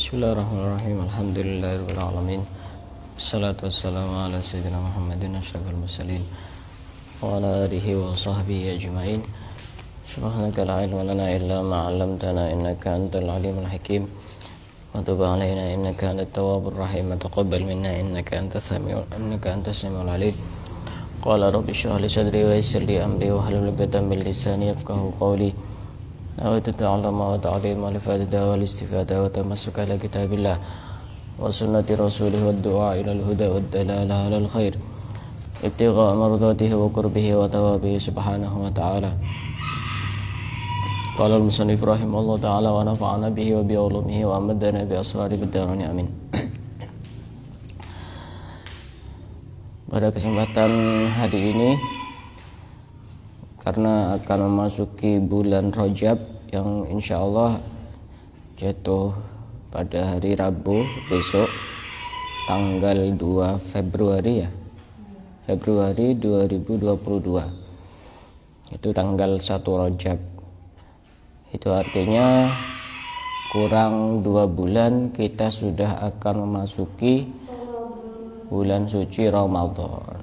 Bismillahirrahmanirrahim. Alhamdulillahirabbil alamin. Wassalatu wassalamu ala sayyidina Muhammadin asyrafil mursalin wa ala alihi wa sahbihi ajmain. Subhanaka la ilma lana illa ma 'allamtana innaka antal alimul hakim. Wa tub 'alaina innaka antat tawwabur rahim. Wa taqabbal minna innaka antas samiul alim. Qala rabbi shrah li sadri wa yassir li amri wa hlul 'uqdatam min lisani yafqahu qawli. وتتعلم وتعليم والإفادة والاستفادة وتمسك على كتاب الله وسنة رسوله والدعاء إلى الهدى والدلالة على الخير ابتغاء مرضاته وقربه وثوابه سبحانه وتعالى. قال المصنف رحمه الله تعالى ونفعنا به وبعلومه وأمدنا بأسراره بالدارين آمين. Pada kesempatan hari ini, karena akan memasuki bulan Rajab yang insya Allah jatuh pada hari Rabu besok tanggal 2 Februari ya, Februari 2022, itu tanggal 1 Rajab. Itu artinya kurang 2 bulan kita sudah akan memasuki bulan suci Ramadan.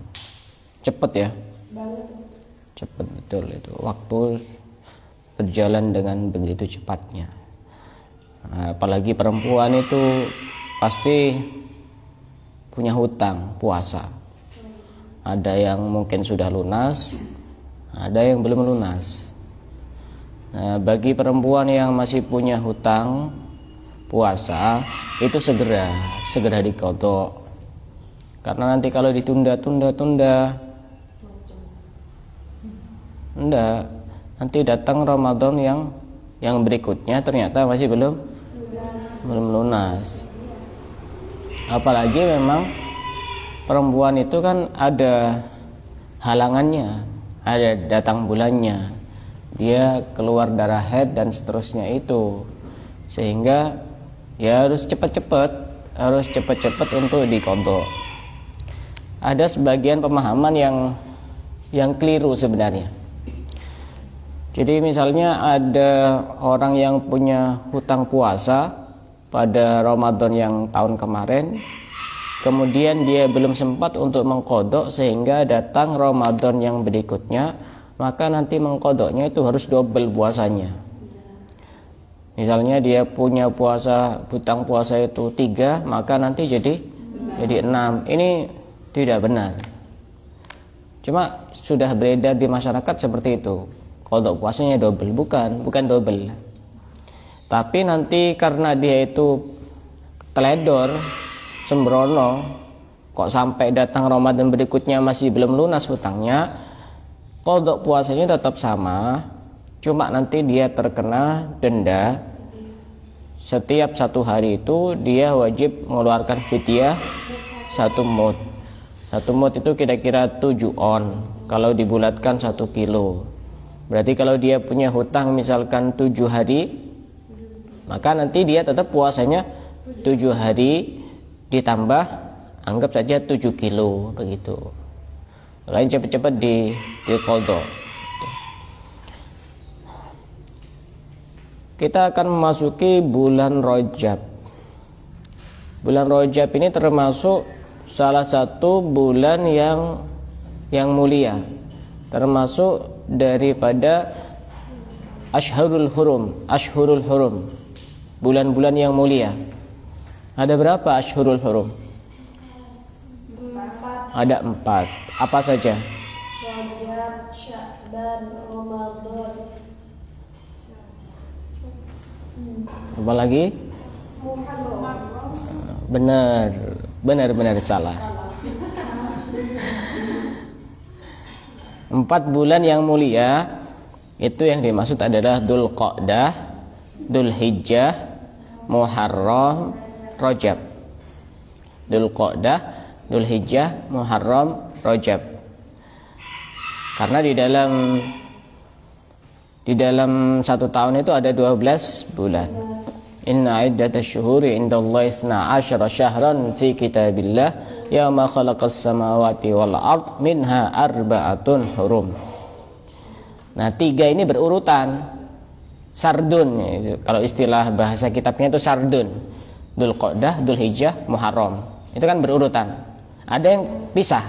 Cepet ya, cepat betul itu, waktu berjalan dengan begitu cepatnya. Apalagi perempuan itu pasti punya hutang puasa. Ada yang mungkin sudah lunas, ada yang belum lunas. Nah, bagi perempuan yang masih punya hutang puasa itu segera diqadha. Karena nanti kalau ditunda-tunda nanti datang Ramadan yang berikutnya ternyata masih belum lunas. Apalagi memang perempuan itu kan ada halangannya, ada datang bulannya, dia keluar darah haid dan seterusnya itu, sehingga ya harus cepat-cepat untuk diqadha. Ada sebagian pemahaman yang keliru sebenarnya. Jadi misalnya ada orang yang punya hutang puasa pada Ramadan yang tahun kemarin, kemudian dia belum sempat untuk mengqadha sehingga datang Ramadan yang berikutnya, maka nanti mengqadhanya itu harus double puasanya. Misalnya dia punya hutang puasa itu 3, maka nanti jadi 6. Ini tidak benar. Cuma sudah beredar di masyarakat seperti itu. Qadha puasanya double, bukan double. Tapi nanti karena dia itu teledor, sembrono, kok sampai datang Ramadan berikutnya masih belum lunas hutangnya, qadha puasanya tetap sama, cuma nanti dia terkena denda. Setiap 1 hari itu dia wajib mengeluarkan fidyah 1 mud. 1 mud itu kira-kira 7 on, kalau dibulatkan 1 kilo. Berarti kalau dia punya hutang misalkan 7 hari, maka nanti dia tetap puasanya 7 hari ditambah anggap saja 7 kilo begitu. Lain cepat-cepat diqadha. Kita akan memasuki bulan Rajab. Bulan Rajab ini termasuk salah satu bulan yang mulia, termasuk daripada Ashhurul Hurum, bulan-bulan yang mulia. Ada berapa Ashhurul Hurum? 4. Ada 4. Apa saja? Rajab, Sya'ban, Ramadan. Apa lagi? Benar salah. 4 bulan yang mulia itu yang dimaksud adalah Dzulqa'dah, Dzulhijjah, Muharram, Rajab. Dzulqa'dah, Dzulhijjah, Muharram, Rajab. Karena di dalam 1 tahun itu ada 12 bulan. Inna iddatash syuhuri indallahi 12 syahran fi kitabillah yauma khalaqas samawati wal ard minha arba'atun hurum. Nah, 3 ini berurutan. Sardun, kalau istilah bahasa kitabnya itu sardun. Dzulqa'dah, Dzulhijjah, Muharram. Itu kan berurutan. Ada yang pisah.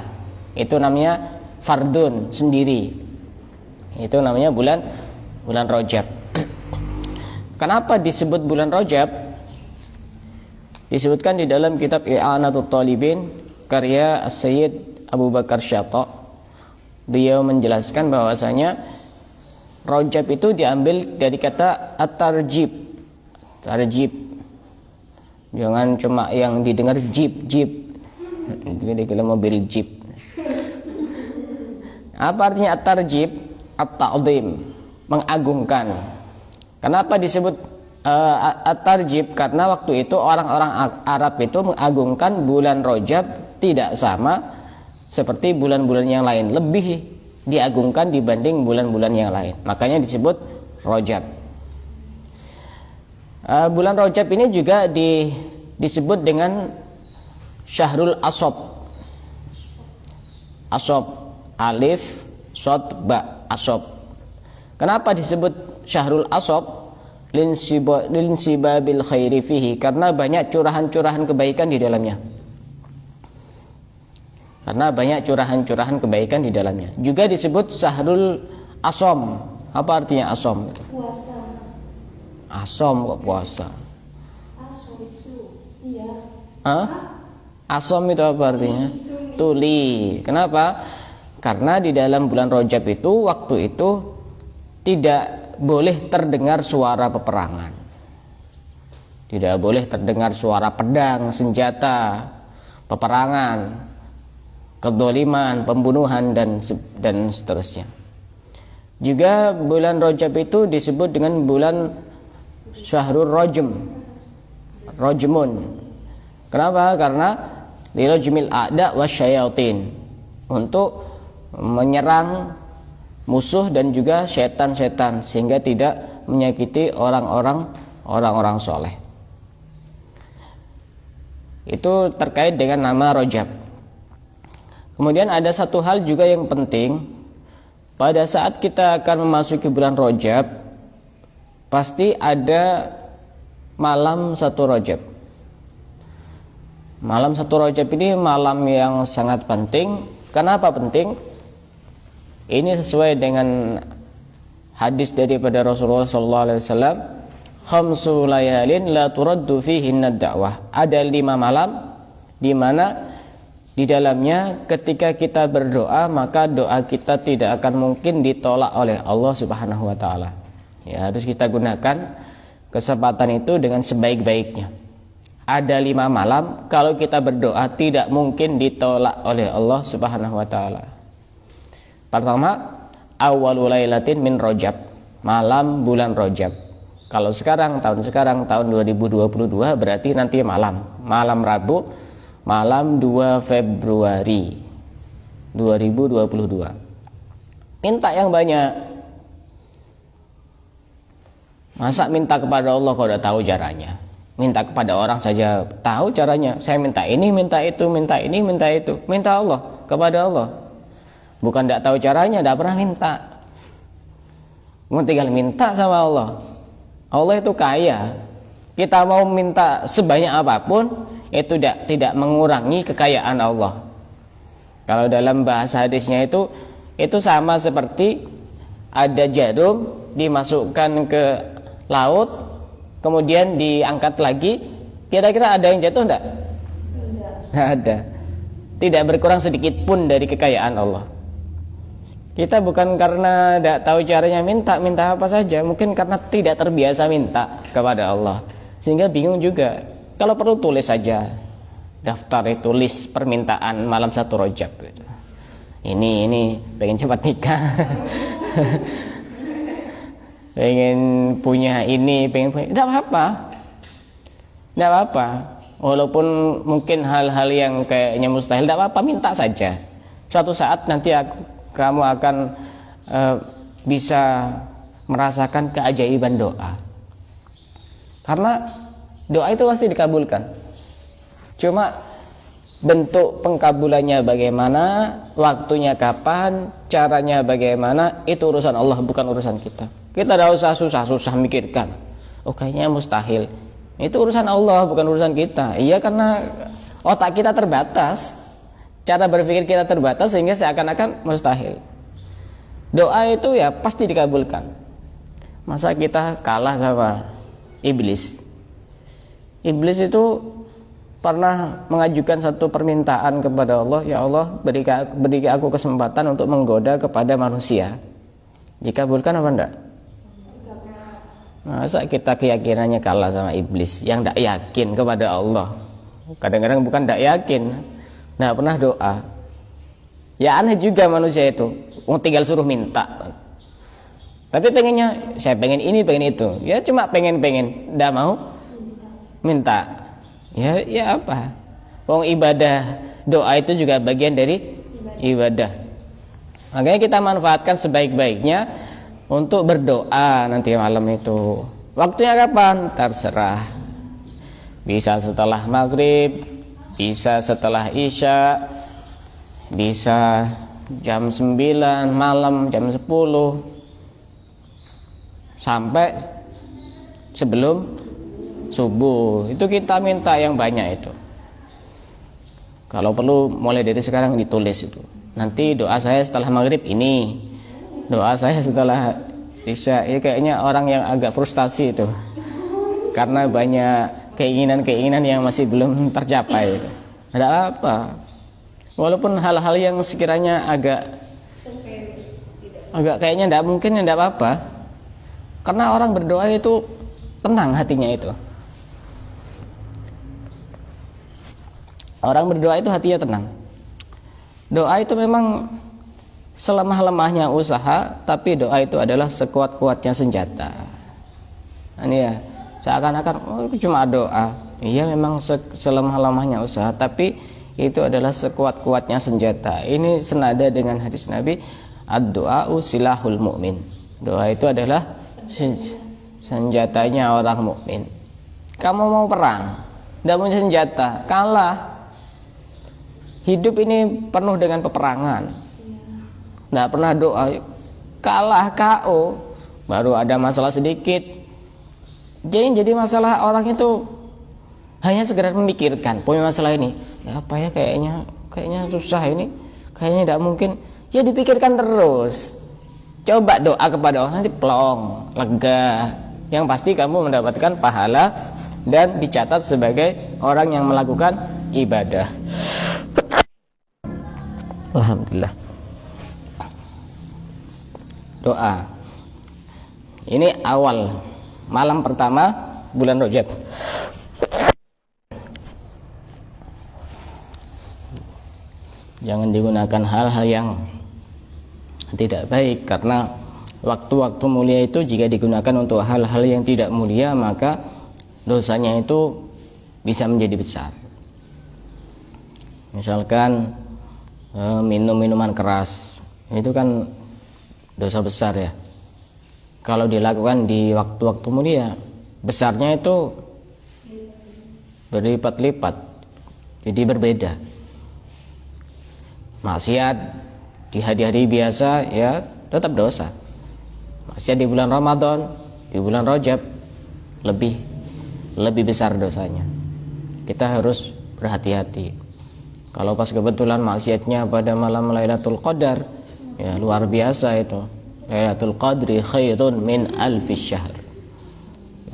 Itu namanya fardun sendiri. Itu namanya bulan Rajab. Kenapa disebut bulan Rajab? Disebutkan di dalam kitab I'anatul Talibin karya As-Sayyid Abu Bakar Syatta. Beliau menjelaskan bahwasanya Rajab itu diambil dari kata at-tarjib. Tarjib. Jangan cuma yang didengar jeep. Jadi kalau mobil jeep. Apa artinya at-tarjib? At-ta'zim, mengagungkan. Kenapa disebut at-tarjib? Karena waktu itu orang-orang Arab itu mengagungkan bulan Rajab tidak sama seperti bulan-bulan yang lain, lebih diagungkan dibanding bulan-bulan yang lain. Makanya disebut Rajab. Bulan Rajab ini juga disebut dengan Syahrul Ashab. Ashab, alif, shad, ba, ashab. Kenapa disebut Syahrul Ashab? Linsibabil khairi fihi, karena banyak curahan-curahan kebaikan di dalamnya. Juga disebut Syahrul Asham. Apa artinya Asham? Puasa. Asham kok puasa? Iya. Asham itu apa artinya? Tuli. Kenapa? Karena di dalam bulan Rajab itu waktu itu tidak boleh terdengar suara peperangan. Tidak boleh terdengar suara pedang, senjata, peperangan, kedzaliman, pembunuhan dan seterusnya. Juga bulan Rajab itu disebut dengan bulan Syahrul Rajmun. Kenapa? Karena lirajmil a'da wasyayatin, untuk menyerang musuh dan juga setan-setan sehingga tidak menyakiti orang-orang soleh. Itu terkait dengan nama Rajab. Kemudian ada satu hal juga yang penting, pada saat kita akan memasuki bulan Rajab pasti ada malam 1 Rajab. Malam 1 Rajab ini malam yang sangat penting. Kenapa penting? Ini sesuai dengan hadis daripada Rasulullah SAW. Khamsu layalin la turaddu fihinna da'wah. Ada 5 malam di mana di dalamnya ketika kita berdoa maka doa kita tidak akan mungkin ditolak oleh Allah Subhanahu wa taala. Ya, harus kita gunakan kesempatan itu dengan sebaik-baiknya. Ada 5 malam kalau kita berdoa tidak mungkin ditolak oleh Allah Subhanahu wa taala. Pertama, awwalul lailatin min Rajab, malam bulan Rajab. Kalau sekarang tahun 2022 berarti nanti malam Rabu, malam 2 Februari 2022. Minta yang banyak. Masa minta kepada Allah kalau udah tahu caranya? Minta kepada orang saja tahu caranya. Saya minta ini, minta itu, minta ini, minta itu. Minta Allah, kepada Allah. Bukan tidak tahu caranya, tidak pernah minta. Tinggal minta sama Allah. Allah itu kaya. Kita mau minta sebanyak apapun, itu tidak mengurangi kekayaan Allah. Kalau dalam bahasa hadisnya itu sama seperti ada jarum dimasukkan ke laut, kemudian diangkat lagi. Kira-kira ada yang jatuh enggak? Tidak ada. Tidak berkurang sedikit pun dari kekayaan Allah. Kita bukan karena tidak tahu caranya minta apa saja, mungkin karena tidak terbiasa minta kepada Allah, sehingga bingung juga. Kalau perlu tulis saja daftar, tulis permintaan malam 1 Rajab. Ini pengen cepat nikah, pengen punya ini, tidak apa-apa. Walaupun mungkin hal-hal yang kayaknya mustahil, tidak apa-apa, minta saja. Suatu saat nanti kamu akan bisa merasakan keajaiban doa. Karena doa itu pasti dikabulkan. Cuma bentuk pengkabulannya bagaimana, waktunya kapan, caranya bagaimana, itu urusan Allah, bukan urusan kita. Kita tidak usah susah-susah mikirkan. Oh, kayaknya mustahil. Itu urusan Allah, bukan urusan kita. Iya, karena otak kita terbatas, cara berpikir kita terbatas, sehingga seakan-akan mustahil. Doa itu ya pasti dikabulkan. Masa kita kalah sama iblis? Iblis itu pernah mengajukan satu permintaan kepada Allah, ya Allah, beri aku kesempatan untuk menggoda kepada manusia. Dikabulkan apa enggak? Masa kita keyakinannya kalah sama iblis yang tidak yakin kepada Allah? Kadang-kadang bukan tidak yakin, tidak pernah doa. Ya aneh juga manusia itu, tinggal suruh minta. Tapi pengennya, saya pengen ini, pengen itu. Ya cuma pengen, tidak mau minta. Ya apa? Wong ibadah, doa itu juga bagian dari ibadah. Makanya kita manfaatkan sebaik-baiknya untuk berdoa nanti malam itu. Waktunya kapan? Terserah. Bisa setelah maghrib, bisa setelah isya, bisa jam 9 malam, jam 10, sampai sebelum subuh. Itu kita minta yang banyak itu. Kalau perlu mulai dari sekarang ditulis itu. Nanti doa saya setelah maghrib ini, doa saya setelah isya. Ini kayaknya orang yang agak frustasi itu, karena banyak keinginan-keinginan yang masih belum tercapai itu. Ada apa? Walaupun hal-hal yang sekiranya agak kayaknya tidak mungkin, tidak apa-apa. Karena orang berdoa itu tenang hatinya itu. Orang berdoa itu hatinya tenang. Doa itu memang selemah-lemahnya usaha, tapi doa itu adalah sekuat-kuatnya senjata. Ini ya, seakan-akan cuma doa. Iya, memang selemah-lemahnya usaha, tapi itu adalah sekuat-kuatnya senjata. Ini senada dengan hadis Nabi, ad-du'a'u silahul mu'min. Doa itu adalah senjatanya orang mukmin. Kamu mau perang, tidak punya senjata, kalah. Hidup ini penuh dengan peperangan. Tidak pernah doa, kalah, KO. Baru ada masalah sedikit. Jadi masalah orang itu hanya sekedar memikirkan, punya masalah ini, ya apa ya, kayaknya susah ini, kayaknya tidak mungkin. Ya dipikirkan terus. Coba doa kepada Allah, nanti plong, lega. Yang pasti kamu mendapatkan pahala dan dicatat sebagai orang yang melakukan ibadah. Alhamdulillah. Doa. Ini awal malam pertama bulan Rajab. Jangan digunakan hal-hal yang tidak baik, karena waktu-waktu mulia itu jika digunakan untuk hal-hal yang tidak mulia, maka dosanya itu bisa menjadi besar. Misalkan minum minuman keras, itu kan dosa besar ya. Kalau dilakukan di waktu-waktu mulia, besarnya itu berlipat-lipat, jadi berbeda. Maksiat di hari-hari biasa ya tetap dosa. Maksiat di bulan Ramadan, di bulan Rajab lebih besar dosanya. Kita harus berhati-hati. Kalau pas kebetulan maksiatnya pada malam Lailatul Qadar, ya luar biasa itu. Lailatul Qadri khairun min alfis syahr.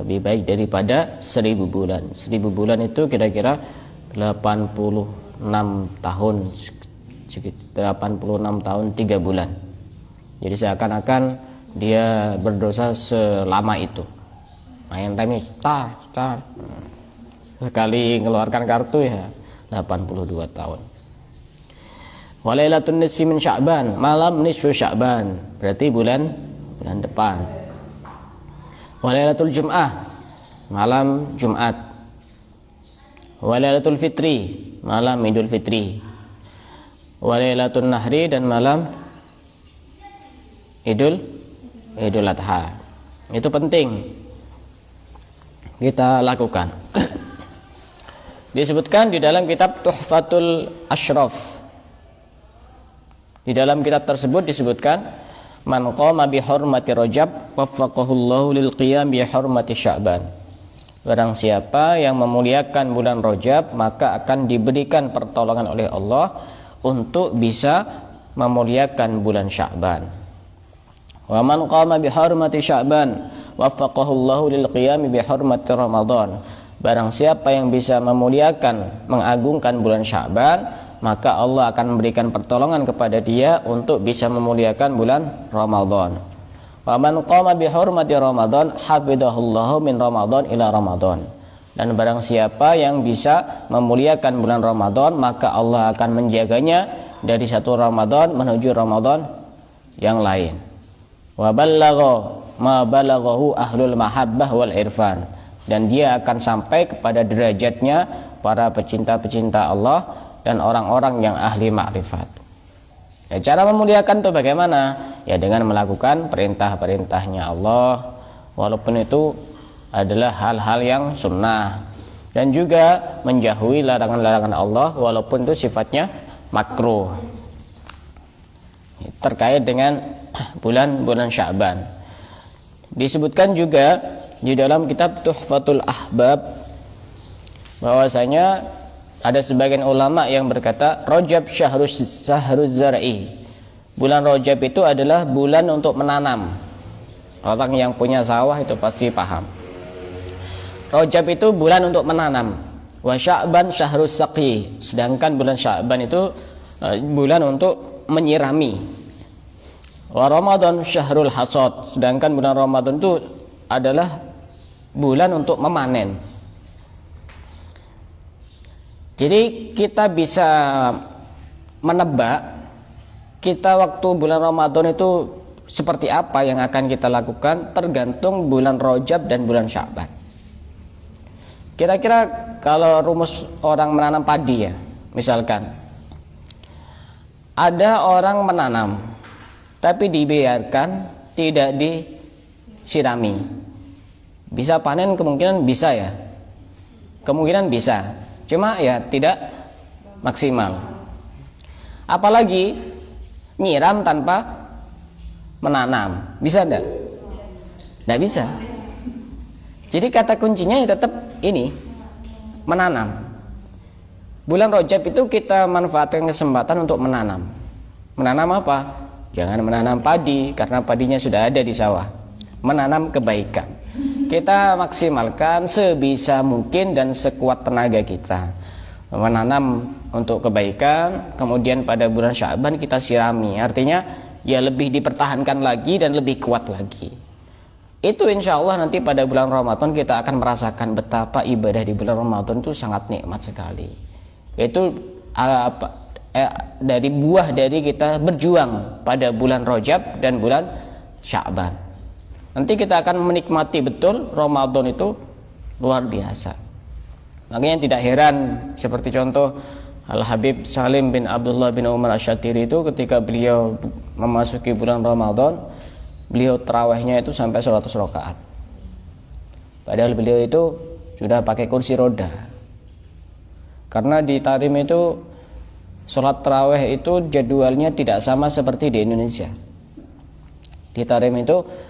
Lebih baik daripada 1000 bulan. 1000 bulan itu kira-kira 86 tahun. 86 tahun 3 bulan. Jadi seakan-akan dia berdosa selama itu. Main remi start. Sekali mengeluarkan kartu ya 82 tahun. Walailatul nisfi min Sya'ban, malam nisfu Sya'ban, berarti bulan depan. Walailatul Jum'ah, malam Jumat. Walailatul Fitri, malam Idul Fitri. Walailatul Nahri, dan malam Idul Adha. Itu penting kita lakukan. Disebutkan di dalam kitab Tuhfatul Ashraf. Di dalam kitab tersebut disebutkan, man qama bi hurmati Rajab waffaqahullahu lil qiyam bi hurmati Sya'ban. Barang siapa yang memuliakan bulan Rajab, maka akan diberikan pertolongan oleh Allah untuk bisa memuliakan bulan Sya'ban. Wa man qama bi hurmati Sya'ban waffaqahu Allahu lil qiyam bi hurmati Ramadan. Barang siapa yang bisa memuliakan, mengagungkan bulan Sya'ban, maka Allah akan memberikan pertolongan kepada dia untuk bisa memuliakan bulan Ramadan. Wa man qama bi hurmati Ramadan hafidhahullahu min Ramadan ila Ramadan. Dan barang siapa yang bisa memuliakan bulan Ramadan, maka Allah akan menjaganya dari satu Ramadan menuju Ramadan yang lain. Wa ballagha ma balaghahu ahlul mahabbah wal irfan. Dan dia akan sampai kepada derajatnya para pecinta-pecinta Allah dan orang-orang yang ahli makrifat. Ya, cara memuliakan itu bagaimana? Ya dengan melakukan perintah-perintahnya Allah, walaupun itu adalah hal-hal yang sunnah, dan juga menjauhi larangan-larangan Allah walaupun itu sifatnya makruh. Terkait dengan bulan-bulan Sya'ban, disebutkan juga di dalam kitab Tuhfatul Ahbab bahwasanya ada sebagian ulama yang berkata Rajab syahruz zar'i. Bulan Rajab itu adalah bulan untuk menanam. Orang yang punya sawah itu pasti paham. Rajab itu bulan untuk menanam. Wa Sya'ban syahruz saqi. Sedangkan bulan Sya'ban itu bulan untuk menyirami. Wa Ramadan syahrul hasad. Sedangkan bulan Ramadan itu adalah bulan untuk memanen. Jadi kita bisa menebak kita waktu bulan Ramadan itu seperti apa yang akan kita lakukan tergantung bulan Rajab dan bulan Sya'ban. Kira-kira kalau rumus orang menanam padi ya, misalkan ada orang menanam tapi dibiarkan tidak disirami, bisa panen kemungkinan bisa ya, kemungkinan bisa. Cuma ya tidak maksimal. Apalagi nyiram tanpa menanam, bisa enggak? Enggak bisa. Jadi kata kuncinya ya tetap ini, menanam. Bulan Rajab itu kita manfaatkan kesempatan untuk menanam. Menanam apa? Jangan menanam padi karena padinya sudah ada di sawah. Menanam kebaikan. Kita maksimalkan sebisa mungkin dan sekuat tenaga kita menanam untuk kebaikan. Kemudian pada bulan Sya'ban kita sirami, artinya ya lebih dipertahankan lagi dan lebih kuat lagi. Itu insya Allah nanti pada bulan Ramadan kita akan merasakan betapa ibadah di bulan Ramadan itu sangat nikmat sekali. Itu dari buah dari kita berjuang pada bulan Rajab dan bulan Sya'ban. Nanti kita akan menikmati betul Ramadan itu luar biasa. Makanya tidak heran seperti contoh Al-Habib Salim bin Abdullah bin Umar Asy-Syatiri itu ketika beliau memasuki bulan Ramadan, beliau tarawihnya itu sampai 100 rakaat. Padahal beliau itu sudah pakai kursi roda. Karena di Tarim itu sholat tarawih itu jadwalnya tidak sama seperti di Indonesia. Di Tarim itu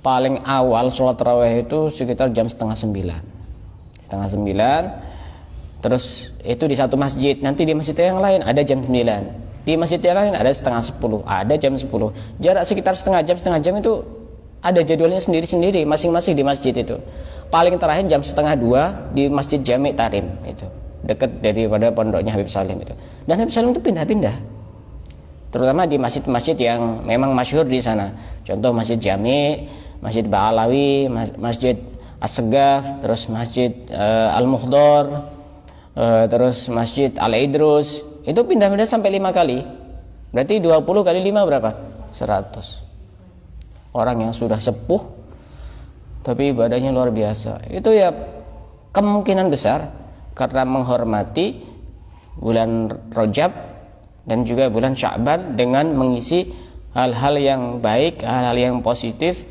paling awal sholat tarawih itu sekitar jam setengah 9. Terus itu di satu masjid. Nanti di masjid yang lain ada jam 9. Di masjid yang lain ada setengah 10. Ada jam 10. Jarak sekitar setengah jam itu ada jadwalnya sendiri-sendiri masing-masing di masjid itu. Paling terakhir jam setengah 2 di Masjid Jami' Tarim itu, dekat daripada pondoknya Habib Salim itu. Dan Habib Salim itu pindah-pindah, terutama di masjid-masjid yang memang masyhur di sana. Contoh Masjid Jami', Masjid Ba'alawi, Masjid As-Segaf, terus Masjid Al-Mukhdar, terus Masjid Al-Idrus. Itu pindah-pindah sampai 5 kali. Berarti 20 kali 5 berapa? 100. Orang yang sudah sepuh tapi ibadahnya luar biasa. Itu ya kemungkinan besar karena menghormati bulan Rajab dan juga bulan Sya'ban dengan mengisi hal-hal yang baik, hal-hal yang positif,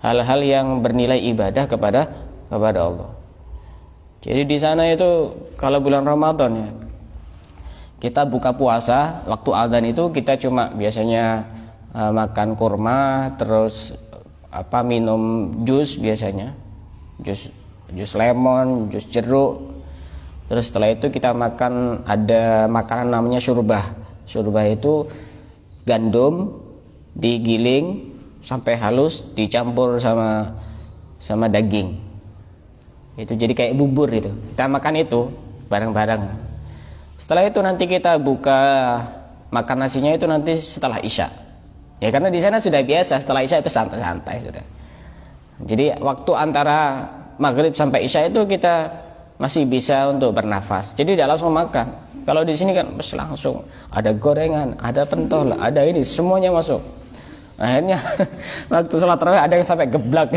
hal-hal yang bernilai ibadah kepada Allah. Jadi di sana itu kalau bulan Ramadan ya, kita buka puasa, waktu adzan itu kita cuma biasanya makan kurma, terus minum jus biasanya, jus jus lemon, jus jeruk. Terus setelah itu kita makan, ada makanan namanya syurbah. Syurbah itu gandum digiling sampai halus, dicampur sama daging. Itu jadi kayak bubur itu. Kita makan itu bareng-bareng. Setelah itu nanti kita buka makan nasinya itu nanti setelah Isya. Ya karena di sana sudah biasa setelah Isya itu santai-santai sudah. Jadi waktu antara maghrib sampai Isya itu kita masih bisa untuk bernafas. Jadi tidak langsung makan. Kalau di sini kan langsung ada gorengan, ada pentol, ada ini, semuanya masuk. Akhirnya waktu sholat tarawih ada yang sampai geblak.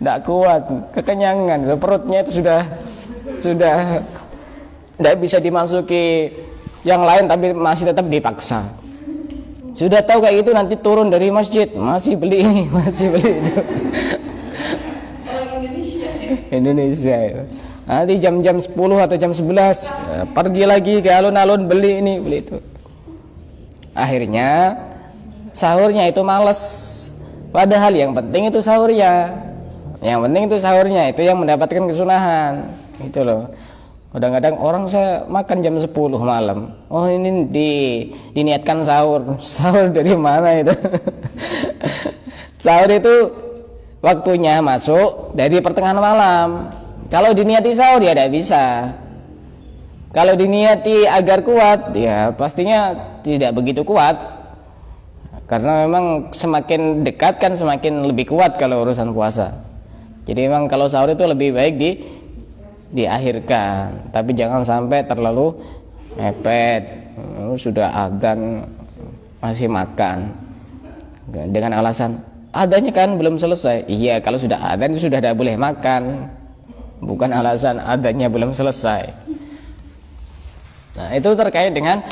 Tidak kuat, kekenyangan, perutnya itu sudah tidak bisa dimasuki yang lain, tapi masih tetap dipaksa. Sudah tahu kayak gitu nanti turun dari masjid masih beli ini, masih beli itu. Indonesia itu. Nanti jam-jam 10 atau jam 11 pergi lagi ke alun-alun beli ini, beli itu. Akhirnya sahurnya itu males. Padahal yang penting itu sahurnya. Yang penting itu sahurnya, itu yang mendapatkan kesunahan. Itu loh. Kadang-kadang orang saya makan jam 10 malam. Oh ini diniatkan sahur. Sahur dari mana itu? Sahur itu waktunya masuk dari pertengahan malam. Kalau diniati sahur ya tidak bisa. Kalau diniati agar kuat ya pastinya tidak begitu kuat. Karena memang semakin dekat kan semakin lebih kuat kalau urusan puasa. Jadi memang kalau sahur itu lebih baik diakhirkan. Tapi jangan sampai terlalu mepet. Sudah adzan masih makan. Dengan alasan adanya kan belum selesai. Iya, kalau sudah adzan sudah tidak boleh makan. Bukan alasan adanya belum selesai. Nah, itu terkait dengan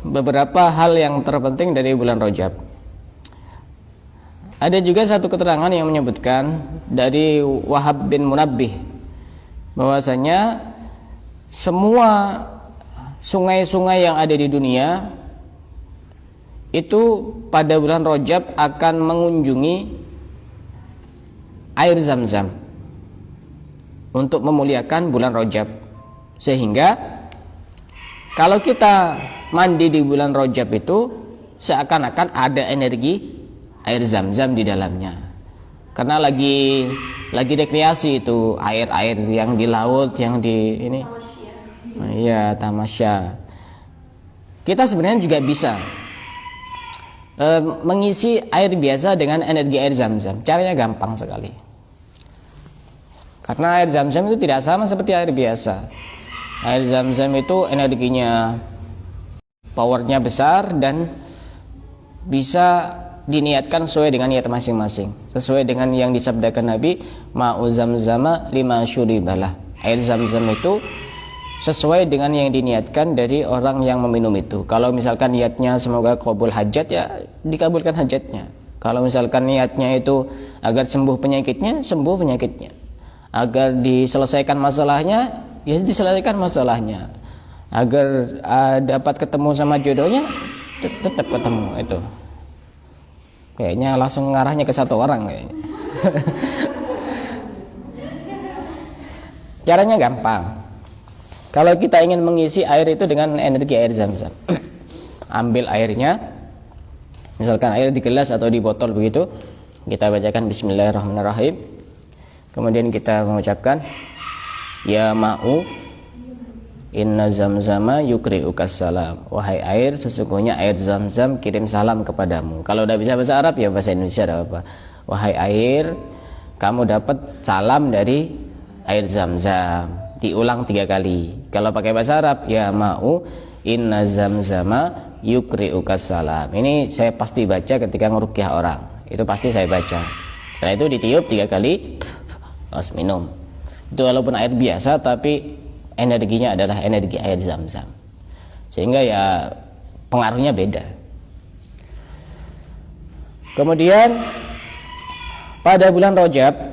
beberapa hal yang terpenting dari bulan Rajab. Ada juga satu keterangan yang menyebutkan dari Wahab bin Munabbih bahwasanya semua sungai-sungai yang ada di dunia itu pada bulan Rajab akan mengunjungi air Zam-Zam untuk memuliakan bulan Rajab. Sehingga kalau kita mandi di bulan Rajab itu seakan-akan ada energi air Zam-Zam di dalamnya. Karena lagi rekreasi itu, air-air yang di laut, yang di ini. Iya, tamasya. Kita sebenarnya juga bisa mengisi air biasa dengan energi air Zam-Zam. Caranya gampang sekali. Karena air Zam-Zam itu tidak sama seperti air biasa. Air Zam-Zam itu energinya, powernya besar dan bisa diniatkan sesuai dengan niat masing-masing. Sesuai dengan yang disabdakan Nabi, ma'u zamzama lima syuribalah. Air Zam-Zam itu sesuai dengan yang diniatkan dari orang yang meminum itu. Kalau misalkan niatnya semoga qabul hajat, ya dikabulkan hajatnya. Kalau misalkan niatnya itu agar sembuh penyakitnya, sembuh penyakitnya. Agar diselesaikan masalahnya, ya diselesaikan masalahnya. Agar dapat ketemu sama jodohnya, tetap ketemu itu. Kayaknya langsung ngarahnya ke satu orang kayaknya. Caranya gampang. Kalau kita ingin mengisi air itu dengan energi air Zam-Zam, ambil airnya, misalkan air di gelas atau di botol begitu, kita bacakan Bismillahirrahmanirrahim. Kemudian kita mengucapkan ya ma'u inna zamzama yukri'ukas salam. Wahai air, sesungguhnya air Zam-Zam kirim salam kepadamu. Kalau udah bisa bahasa Arab ya bahasa Indonesia ada apa. Wahai air, kamu dapat salam dari air Zam-Zam. Diulang 3 kali. Kalau pakai bahasa Arab ya ma'u inna zamzama yukri'ukas salam. Ini saya pasti baca ketika ngeruqyah orang. Itu pasti saya baca. Setelah itu ditiup 3 kali, terus minum. Itu walaupun air biasa tapi energinya adalah energi air Zam-Zam. Sehingga ya pengaruhnya beda. Kemudian pada bulan Rajab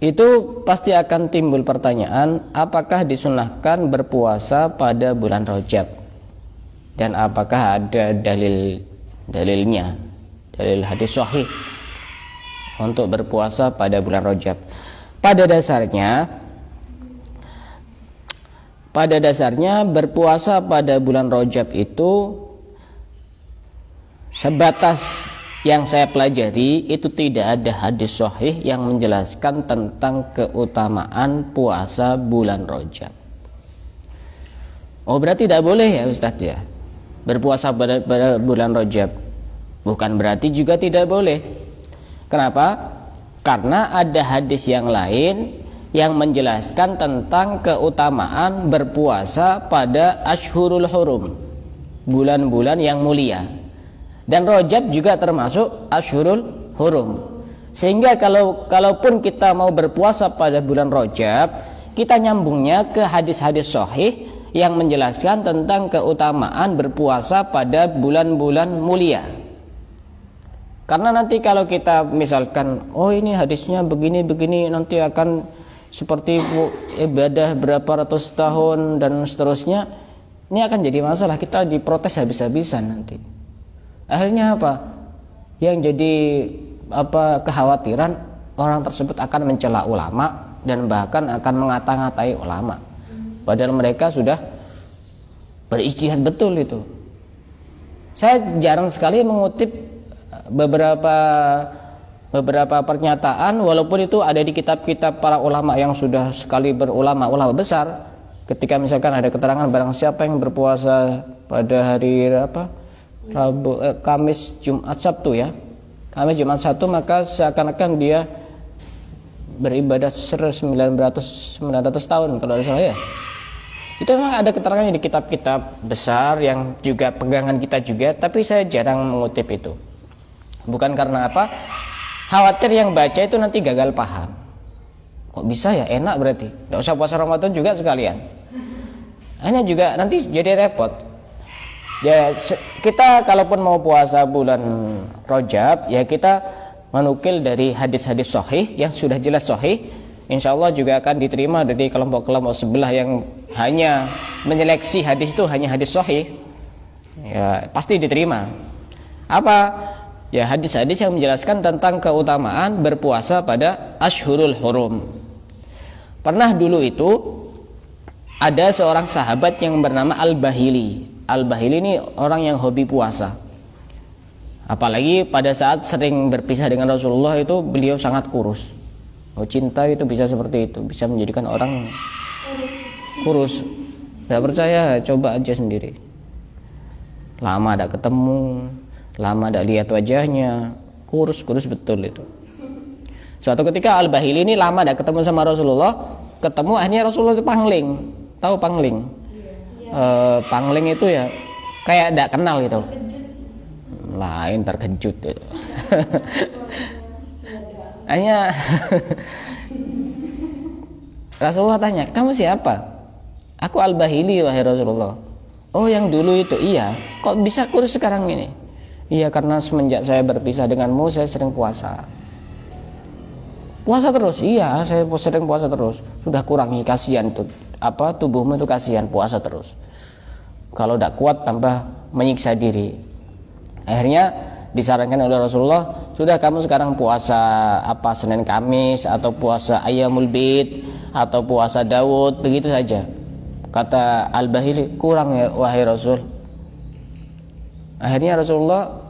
itu pasti akan timbul pertanyaan, apakah disunahkan berpuasa pada bulan Rajab? Dan apakah ada dalilnya? Dalil hadis sahih untuk berpuasa pada bulan Rajab. Pada dasarnya berpuasa pada bulan Rajab itu sebatas yang saya pelajari itu tidak ada hadis sahih yang menjelaskan tentang keutamaan puasa bulan Rajab. Oh, berarti tidak boleh ya Ustaz ya berpuasa pada bulan Rajab? Bukan berarti juga tidak boleh. Kenapa? Karena ada hadis yang lain yang menjelaskan tentang keutamaan berpuasa pada Ashhurul Hurum, bulan-bulan yang mulia. Dan Rajab juga termasuk Ashhurul Hurum. Sehingga kalaupun kita mau berpuasa pada bulan Rajab, kita nyambungnya ke hadis-hadis sahih yang menjelaskan tentang keutamaan berpuasa pada bulan-bulan mulia. Karena nanti kalau kita misalkan, oh ini hadisnya begini-begini, nanti akan seperti ibadah berapa ratus tahun dan seterusnya, ini akan jadi masalah, kita diprotes habis-habisan nanti. Akhirnya apa? Yang jadi kekhawatiran, orang tersebut akan mencela ulama dan bahkan akan mengata-ngatai ulama. Padahal mereka sudah berijtihad betul itu. Saya jarang sekali mengutip beberapa pernyataan, walaupun itu ada di kitab-kitab para ulama yang sudah sekali berulama besar. Ketika misalkan ada keterangan barang siapa yang berpuasa pada hari Kamis, Jumat, Sabtu ya, Kamis, Jumat, Sabtu, maka seakan-akan dia beribadah 900 tahun kalau tidak salah ya. Itu memang ada keterangannya di kitab-kitab besar yang juga pegangan kita juga, tapi saya jarang mengutip itu. Bukan karena apa? Khawatir yang baca itu nanti gagal paham. Kok bisa ya? Enak berarti. Tidak usah puasa Ramadan juga sekalian. Hanya juga nanti jadi repot. Ya, kita kalaupun mau puasa bulan Rajab, ya kita menukil dari hadis-hadis sahih yang sudah jelas sahih. Insya Allah juga akan diterima dari kelompok-kelompok sebelah yang hanya menyeleksi hadis itu hanya hadis sahih. Ya, pasti diterima. Apa? Ya, hadis-hadis yang menjelaskan tentang keutamaan berpuasa pada Ashhurul Hurum. Pernah dulu itu ada seorang sahabat yang bernama Al-Bahili. Al-Bahili ini orang yang hobi puasa. Apalagi pada saat sering berpisah dengan Rasulullah itu beliau sangat kurus. Oh, cinta itu bisa seperti itu, bisa menjadikan orang kurus. Tidak percaya, coba aja sendiri. Lama tidak ketemu, lama tidak lihat wajahnya, kurus betul itu. Suatu ketika Al-Bahili ini lama tidak ketemu sama Rasulullah, ketemu akhirnya Rasulullah itu pangling. Tahu pangling? Pangling itu ya kayak tidak kenal gitu. Lain terkejut itu. Hanya Rasulullah tanya, kamu siapa? Aku Al-Bahili wahai Rasulullah. Oh, yang dulu itu? Iya. Kok bisa kurus sekarang ini? Iya, karena semenjak saya berpisah denganmu saya sering puasa. Puasa terus? Iya, saya sering puasa terus. Sudah kurangi, kasihan itu. Tubuhmu itu kasihan, puasa terus. Kalau tidak kuat tambah menyiksa diri. Akhirnya disarankan oleh Rasulullah, sudah kamu sekarang puasa Senin Kamis, atau puasa Ayyamul Bid, atau puasa Daud, begitu saja. Kata Al-Bahili, kurang ya wahai Rasul. Akhirnya Rasulullah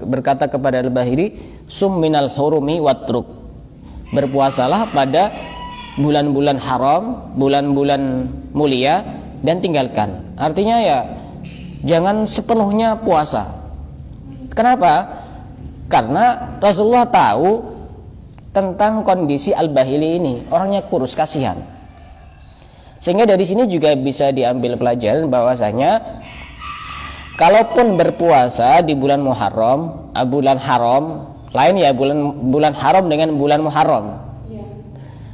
berkata kepada Al-Bahili, sum minal hurumi watruk, berpuasalah pada bulan-bulan haram, bulan-bulan mulia, dan tinggalkan. Artinya ya jangan sepenuhnya puasa. Kenapa? Karena Rasulullah tahu tentang kondisi Al-Bahili ini, orangnya kurus, kasihan. Sehingga dari sini juga bisa diambil pelajaran bahwasanya kalaupun berpuasa di bulan Muharram, bulan haram, lain ya bulan haram dengan bulan Muharram.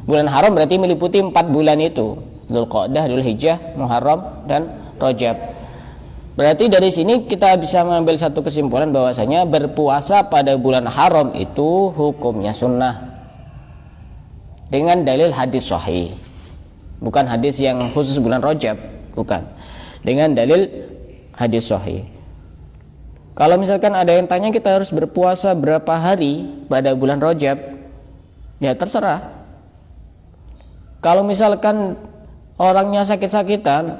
Bulan haram berarti meliputi 4 bulan itu, Dzulqa'dah, Dzulhijjah, Muharram, dan Rajab. Berarti dari sini kita bisa mengambil satu kesimpulan bahwasanya berpuasa pada bulan haram itu hukumnya sunnah dengan dalil hadis sahih. Bukan hadis yang khusus bulan Rajab, bukan. Dengan dalil hadis sahih. Kalau misalkan ada yang tanya kita harus berpuasa berapa hari pada bulan Rajab, ya terserah. Kalau misalkan orangnya sakit-sakitan,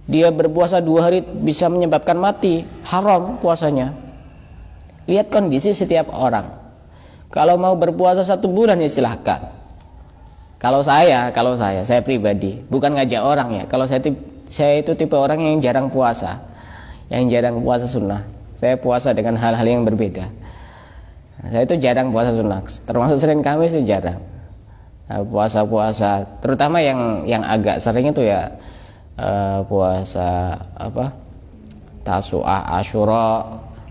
dia berpuasa 2 hari bisa menyebabkan mati, haram puasanya. Lihat kondisi setiap orang. Kalau mau berpuasa 1 bulan ya silahkan. Kalau saya pribadi, bukan ngajak orang ya. Kalau saya itu tipe orang yang jarang puasa, sunnah. Saya puasa dengan hal-hal yang berbeda. Saya itu jarang puasa sunnah, termasuk Senin Kamis itu jarang. Nah, puasa-puasa, terutama yang agak sering itu ya puasa Tasu'ah, Asyura,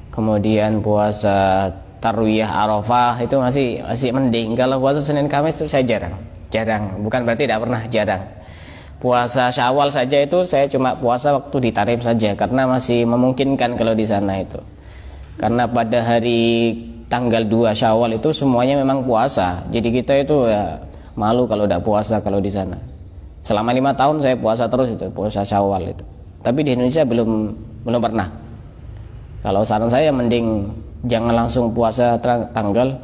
kemudian puasa Tarwiyah, Arafah, itu masih mending. Kalau puasa Senin Kamis itu saya jarang. Bukan berarti tidak pernah, jarang. Puasa Syawal saja itu saya cuma puasa waktu di Tarim saja, karena masih memungkinkan kalau di sana itu. Karena pada hari tanggal 2 Syawal itu semuanya memang puasa. Jadi kita itu ya malu kalau tidak puasa kalau di sana. Selama 5 tahun saya puasa terus itu, puasa Syawal itu. Tapi di Indonesia belum pernah. Kalau saran saya mending jangan langsung puasa tanggal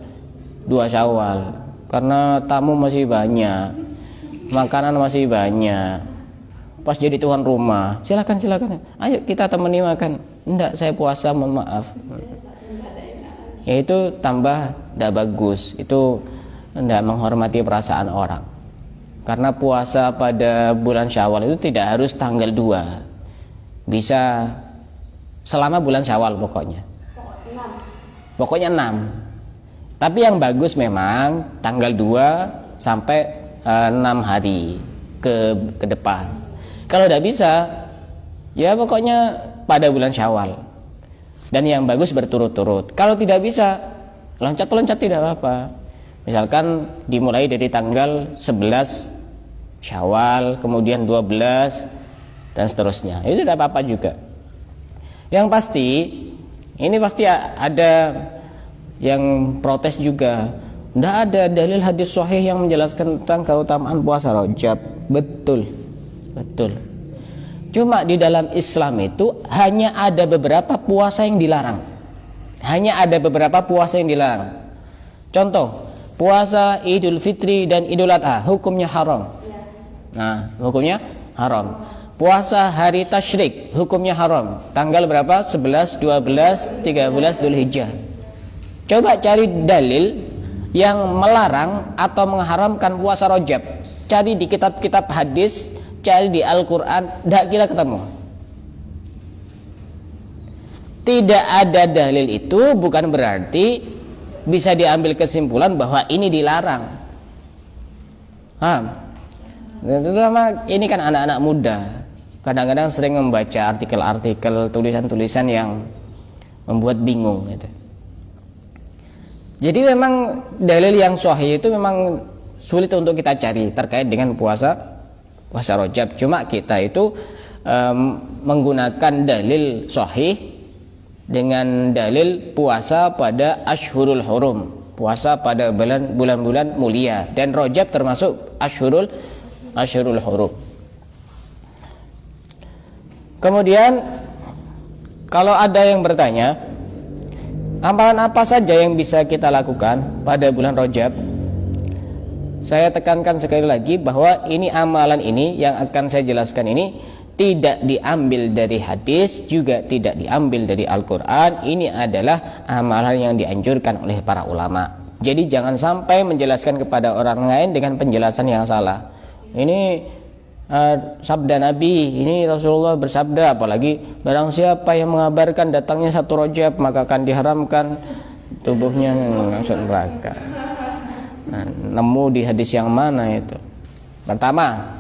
2 Syawal, karena tamu masih banyak, makanan masih banyak. Pas jadi tuan rumah, silakan, ayo kita temani makan. Enggak, saya puasa, mohon maaf. Ya itu tambah tidak bagus, itu tidak menghormati perasaan orang. Karena puasa pada bulan Syawal itu tidak harus tanggal 2, bisa selama bulan Syawal pokoknya 6. Tapi yang bagus memang tanggal 2 sampai 6 hari ke depan. Kalau tidak bisa, ya pokoknya pada bulan Syawal. Dan yang bagus berturut-turut. Kalau tidak bisa, loncat-loncat tidak apa-apa. Misalkan dimulai dari tanggal 11 Syawal, kemudian 12 dan seterusnya. Itu tidak apa-apa juga. Yang pasti, ini pasti ada yang protes juga. Tidak ada dalil hadis sahih yang menjelaskan tentang keutamaan puasa Rajab. Betul. Cuma di dalam Islam itu hanya ada beberapa puasa yang dilarang. Contoh, puasa Idul Fitri dan Idul Adha hukumnya haram. Nah, hukumnya haram. Puasa hari tasyrik hukumnya haram. Tanggal berapa? 11, 12, 13 Dzulhijjah. Coba cari dalil yang melarang atau mengharamkan puasa Rajab. Cari di kitab-kitab hadis, cari di Al-Quran, tidak kira ketemu. Tidak ada dalil itu bukan berarti bisa diambil kesimpulan bahwa ini dilarang. Terutama ini kan anak-anak muda, kadang-kadang sering membaca artikel-artikel, tulisan-tulisan yang membuat bingung gitu. Jadi memang dalil yang sahih itu memang sulit untuk kita cari terkait dengan puasa Rajab. Cuma kita itu menggunakan dalil sahih dengan dalil puasa pada Ashhurul Hurum, puasa pada bulan-bulan mulia, dan Rajab termasuk Ashhurul Hurum. Kemudian kalau ada yang bertanya, amalan apa saja yang bisa kita lakukan pada bulan Rajab? Saya tekankan sekali lagi bahwa amalan ini yang akan saya jelaskan ini tidak diambil dari hadis, juga tidak diambil dari Al-Quran. Ini adalah amalan yang dianjurkan oleh para ulama. Jadi jangan sampai menjelaskan kepada orang lain dengan penjelasan yang salah. Ini sabda Nabi, ini Rasulullah bersabda, apalagi barang siapa yang mengabarkan datangnya 1 Rajab maka akan diharamkan tubuhnya masuk neraka. Nemu di hadis yang mana itu? Pertama,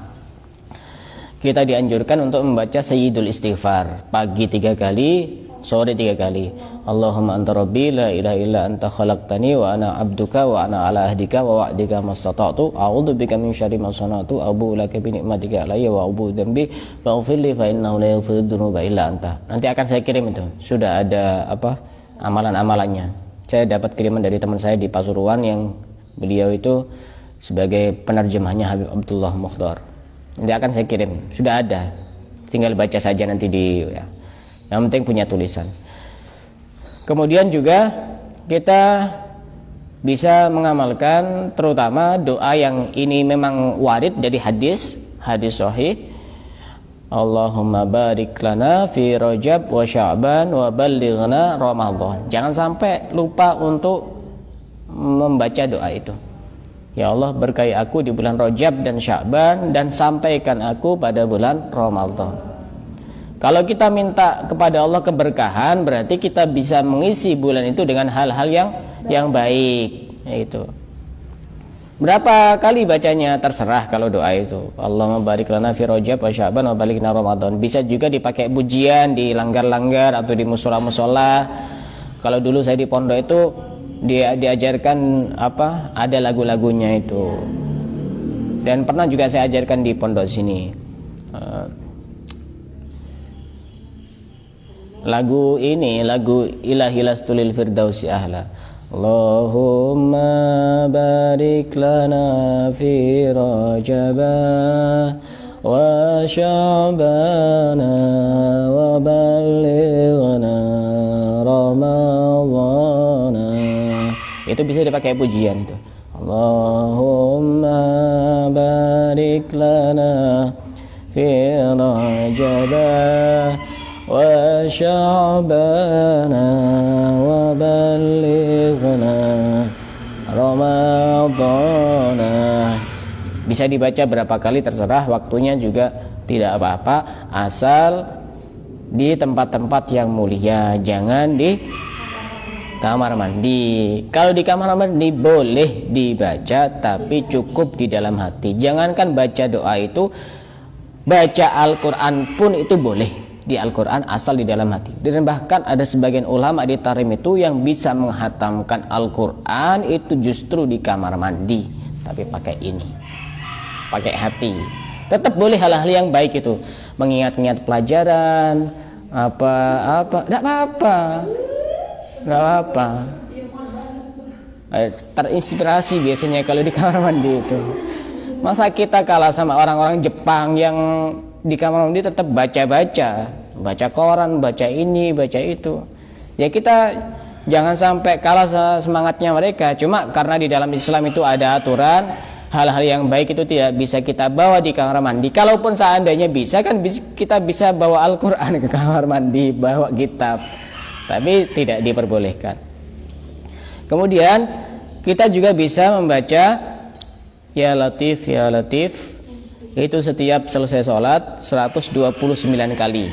kita dianjurkan untuk membaca Sayyidul Istighfar, pagi 3 kali, sore 3 kali. Allahumma anta rabbi la ilaha illa anta khalaqtani wa ana abduka wa ana ala ahdika wa wa'dika mastata'tu a'udzu bika min syarri ma sana'tu abu laka bi ni'matika alayya wa abu dzambi faghfirli fa innahu la yaghfiru dzunuba illa anta. Nanti akan saya kirim itu. Sudah ada amalan-amalannya. Saya dapat kiriman dari teman saya di Pasuruan yang beliau itu sebagai penerjemahnya Habib Abdullah Mukhtar. Nanti akan saya kirim. Sudah ada. Tinggal baca saja nanti di Yang penting punya tulisan. Kemudian juga kita bisa mengamalkan terutama doa yang ini memang warid dari hadis sahih. Allahumma barik lana fi Rajab wa Sya'ban wa ballighna Ramadan. Jangan sampai lupa untuk membaca doa itu. Ya Allah, berkahi aku di bulan Rajab dan Sya'ban dan sampaikan aku pada bulan Ramadan. Kalau kita minta kepada Allah keberkahan, berarti kita bisa mengisi bulan itu dengan hal-hal yang baik. Itu. Berapa kali bacanya terserah kalau doa itu. Allahumma barik lana fi Rajab wa Sya'ban wa balighna Ramadan. Bisa juga dipakai pujian di langgar-langgar atau di musola-musola. Kalau dulu saya di pondok itu diajarkan ada lagu-lagunya itu. Dan pernah juga saya ajarkan di pondok sini. Lagu Ilahi lastulil firdausi ahla. Allahumma barik lana fi Rajaba wa Sya'bana wa ballighna Ramadhana. Itu bisa dipakai pujian itu. Allahumma barik lana fi Rajaba wa Sya'bana wa ballighna Ramadhana. Bisa dibaca berapa kali terserah, waktunya juga tidak apa-apa, asal di tempat-tempat yang mulia, jangan di kamar mandi. Kalau di kamar mandi boleh dibaca, tapi cukup di dalam hati. Jangankan baca doa itu, baca Al-Quran pun itu boleh di Al-Quran asal di dalam hati. Dan bahkan ada sebagian ulama di Tarim itu yang bisa menghatamkan Al-Quran itu justru di kamar mandi, tapi pakai hati. Tetap boleh hal-hal yang baik itu, mengingat-ingat pelajaran tidak apa-apa. Terinspirasi biasanya kalau di kamar mandi itu. Masa kita kalah sama orang-orang Jepang yang di kamar mandi tetap baca koran, baca ini, baca itu. Ya kita jangan sampai kalah semangatnya mereka. Cuma karena di dalam Islam itu ada aturan, hal-hal yang baik itu tidak bisa kita bawa di kamar mandi. Kalaupun seandainya bisa, kan kita bisa bawa Al-Quran ke kamar mandi, bawa kitab, tapi tidak diperbolehkan. Kemudian kita juga bisa membaca Ya Latif, Ya Latif, itu setiap selesai sholat 129 kali.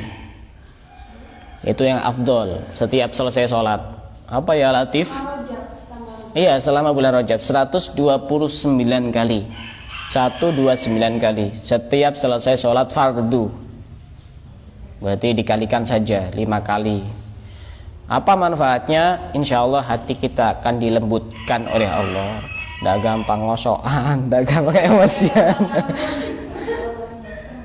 Itu yang afdol setiap selesai sholat. Apa Ya Latif? Iya, selama bulan Rajab 129 kali. 129 kali setiap selesai sholat fardu. Berarti dikalikan saja 5 kali. Apa manfaatnya? Insya Allah hati kita akan dilembutkan oleh Allah. Nggak gampang ngosokan, nggak gampang emosian.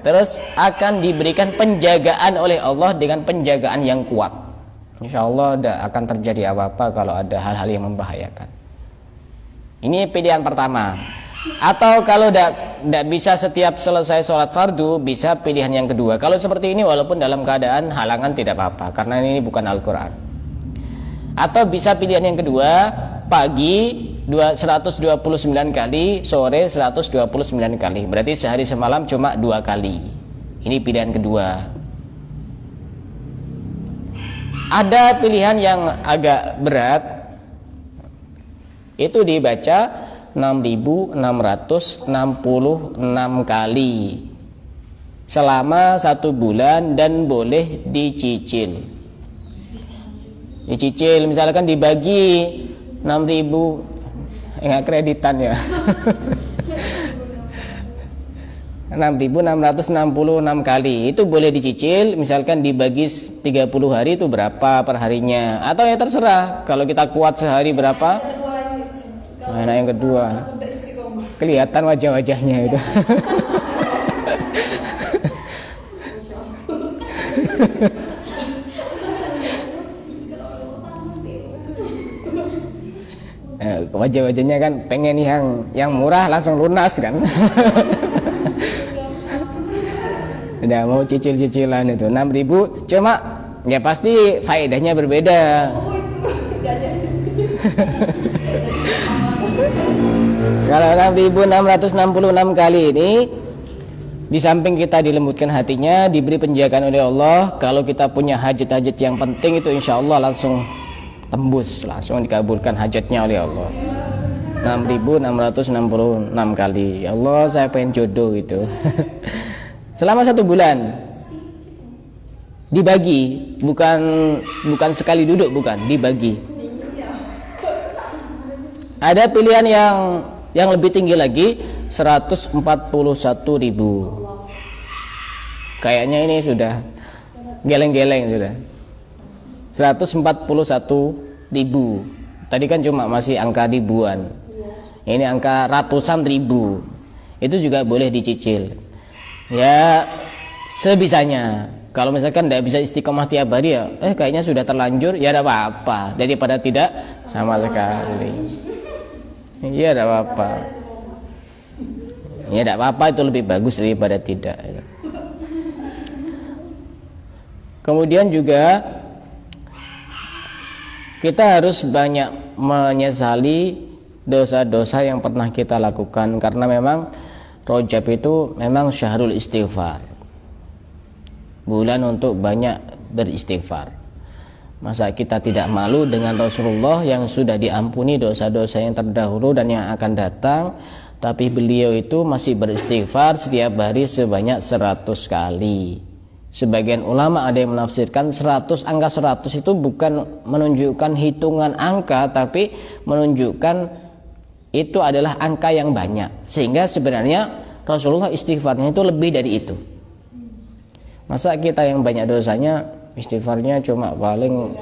Terus akan diberikan penjagaan oleh Allah dengan penjagaan yang kuat. Insya Allah tidak akan terjadi apa-apa kalau ada hal-hal yang membahayakan. Ini pilihan pertama. Atau kalau tidak bisa setiap selesai sholat fardu, bisa pilihan yang kedua. Kalau seperti ini walaupun dalam keadaan halangan tidak apa-apa, karena ini bukan Al-Quran. Atau bisa pilihan yang kedua, pagi 129 kali, sore 129 kali. Berarti sehari semalam cuma 2 kali. Ini pilihan kedua. Ada pilihan yang agak berat, itu dibaca 6.666 kali selama 1 bulan dan boleh dicicil. Dicicil misalkan dibagi 6.000, enggak kreditan ya. 6.666 kali itu boleh dicicil, misalkan dibagi 30 hari itu berapa per harinya, atau ya terserah, kalau kita kuat sehari berapa. Nah, yang kedua kelihatan wajah-wajahnya itu. Wajah-wajahnya kan pengen yang murah langsung lunas kan. Udah mau cicil-cicilan itu 6.000, cuma ya pasti faedahnya berbeda. Kalau 6.666 kali ini, di samping kita dilembutkan hatinya, diberi penjagaan oleh Allah. Kalau kita punya hajat-hajat yang penting itu insya Allah langsung tembus, langsung dikabulkan hajatnya oleh Allah. 6.666 kali. Ya Allah, saya pengen jodoh itu. Selama 1 bulan. Dibagi, bukan sekali duduk, bukan, dibagi. Ada pilihan yang lebih tinggi lagi, 141.000. Kayaknya ini sudah geleng-geleng sudah. 141.000. Tadi kan cuma masih angka ribuan. Ini angka ratusan ribu. Itu juga boleh dicicil. Ya, sebisanya. Kalau misalkan tidak bisa istiqomah tiap hari ya, kayaknya sudah terlanjur, ya tidak apa-apa. Daripada tidak sama sekali. Ya tidak apa-apa. Ya tidak apa-apa, itu lebih bagus daripada tidak. Kemudian juga kita harus banyak menyesali dosa-dosa yang pernah kita lakukan, karena memang Rajab itu memang syahrul istighfar, bulan untuk banyak beristighfar. Masa kita tidak malu dengan Rasulullah yang sudah diampuni dosa-dosa yang terdahulu dan yang akan datang, tapi beliau itu masih beristighfar setiap hari sebanyak 100 kali. Sebagian ulama ada yang menafsirkan 100, angka 100 itu bukan menunjukkan hitungan angka, tapi menunjukkan itu adalah angka yang banyak. Sehingga sebenarnya Rasulullah istighfarnya itu lebih dari itu. Masa kita yang banyak dosanya istighfarnya cuma paling,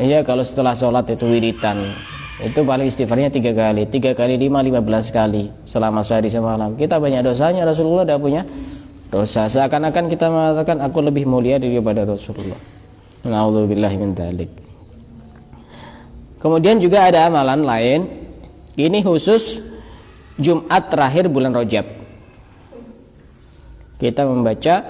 iya, kalau setelah sholat itu wiridan, itu paling istighfarnya 3 kali, 3 kali 5, 15 kali selama sehari semalam. Kita banyak dosanya, Rasulullah tidak punya dosa. Seakan-akan kita mengatakan aku lebih mulia daripada Rasulullah. Na'udzubillahi min dzalik. Kemudian juga ada amalan lain. Ini khusus Jumat terakhir bulan Rajab. Kita membaca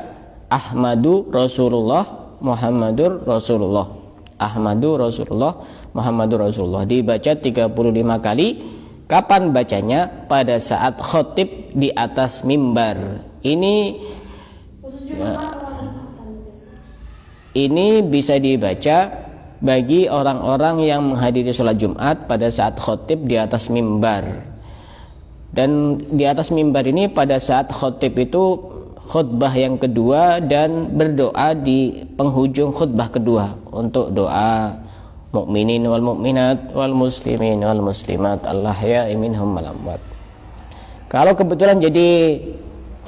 Ahmadu Rasulullah Muhammadur Rasulullah. Ahmadu Rasulullah Muhammadur Rasulullah. Dibaca 35 kali. Kapan bacanya? Pada saat khotib di atas mimbar. Ini bisa dibaca bagi orang-orang yang menghadiri sholat Jumat pada saat khotib di atas mimbar. Dan di atas mimbar ini pada saat khotib itu khutbah yang kedua dan berdoa di penghujung khutbah kedua untuk doa mukminin wal mukminat wal muslimin wal muslimat al-ahya'i minhum wal amwat. Kalau kebetulan jadi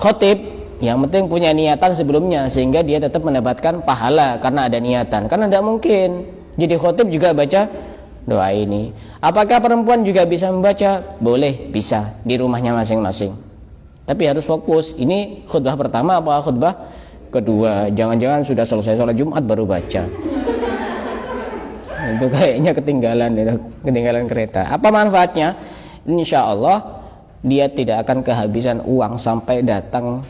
khotib, yang penting punya niatan sebelumnya sehingga dia tetap mendapatkan pahala karena ada niatan. Karena tidak mungkin jadi khotib juga baca doa ini. Apakah perempuan juga bisa membaca? Boleh, bisa di rumahnya masing-masing. Tapi harus fokus. Ini khutbah pertama apa khutbah kedua? Jangan-jangan sudah selesai sholat Jumat baru baca. Itu kayaknya ketinggalan kereta. Apa manfaatnya? Insya Allah dia tidak akan kehabisan uang sampai datang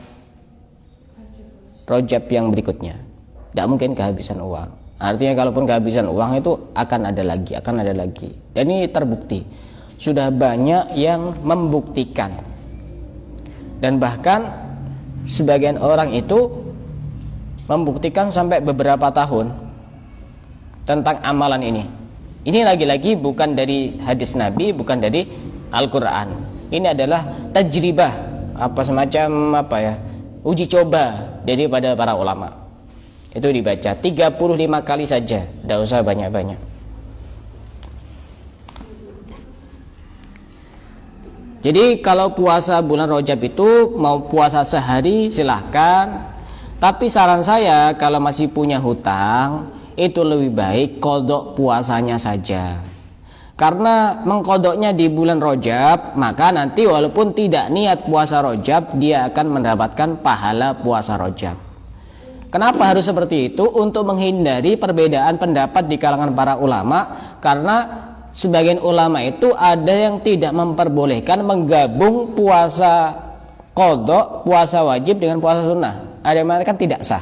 Rajab yang berikutnya. Tidak mungkin kehabisan uang. Artinya kalaupun kehabisan uang itu akan ada lagi. Dan ini terbukti. Sudah banyak yang membuktikan. Dan bahkan sebagian orang itu membuktikan sampai beberapa tahun tentang amalan ini. Ini lagi-lagi bukan dari hadis Nabi, bukan dari Al-Quran. Ini adalah tajribah, semacam uji coba daripada para ulama. Itu dibaca 35 kali saja, tidak usah banyak-banyak. Jadi kalau puasa bulan Rajab itu mau puasa sehari silahkan. Tapi saran saya kalau masih punya hutang, itu lebih baik qadha puasanya saja. Karena mengkodoknya di bulan Rajab, maka nanti walaupun tidak niat puasa Rajab, dia akan mendapatkan pahala puasa Rajab. Kenapa harus seperti itu? Untuk menghindari perbedaan pendapat di kalangan para ulama. Karena sebagian ulama itu ada yang tidak memperbolehkan menggabung puasa qadha, puasa wajib dengan puasa sunnah. Ada yang mengatakan tidak sah.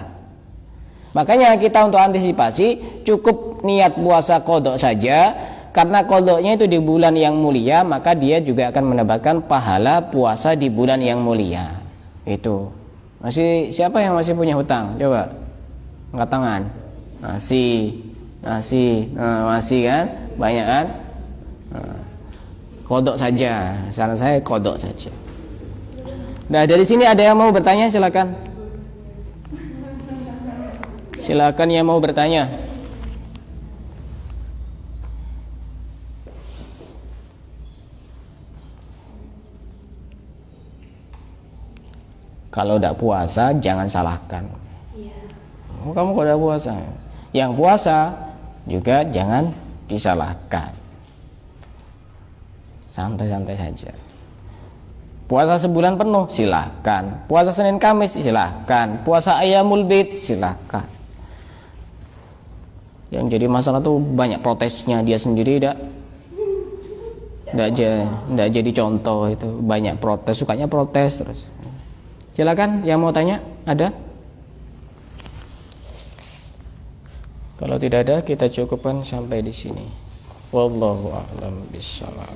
Makanya kita untuk antisipasi cukup cukup niat puasa qadha saja, karena qadhanya itu di bulan yang mulia, maka dia juga akan mendapatkan pahala puasa di bulan yang mulia. Itu. Masih siapa yang masih punya hutang? Coba angkat tangan. Masih kan? Banyak kan? Qadha saja. Saran saya qadha saja. Nah, dari sini ada yang mau bertanya, silakan. Silakan yang mau bertanya. Kalau tidak puasa jangan salahkan. Oh, kamu kok tidak puasa? Yang puasa juga jangan disalahkan. Santai-santai saja. Puasa sebulan penuh silahkan, puasa Senin Kamis silahkan, puasa Ayyamul Bid silahkan. Yang jadi masalah tuh banyak protesnya dia sendiri, tidak jadi contoh, itu banyak protes, sukanya protes terus. Silakan yang mau tanya, ada? Kalau tidak ada, kita cukupkan sampai di sini. Wallahu a'lam bishawab.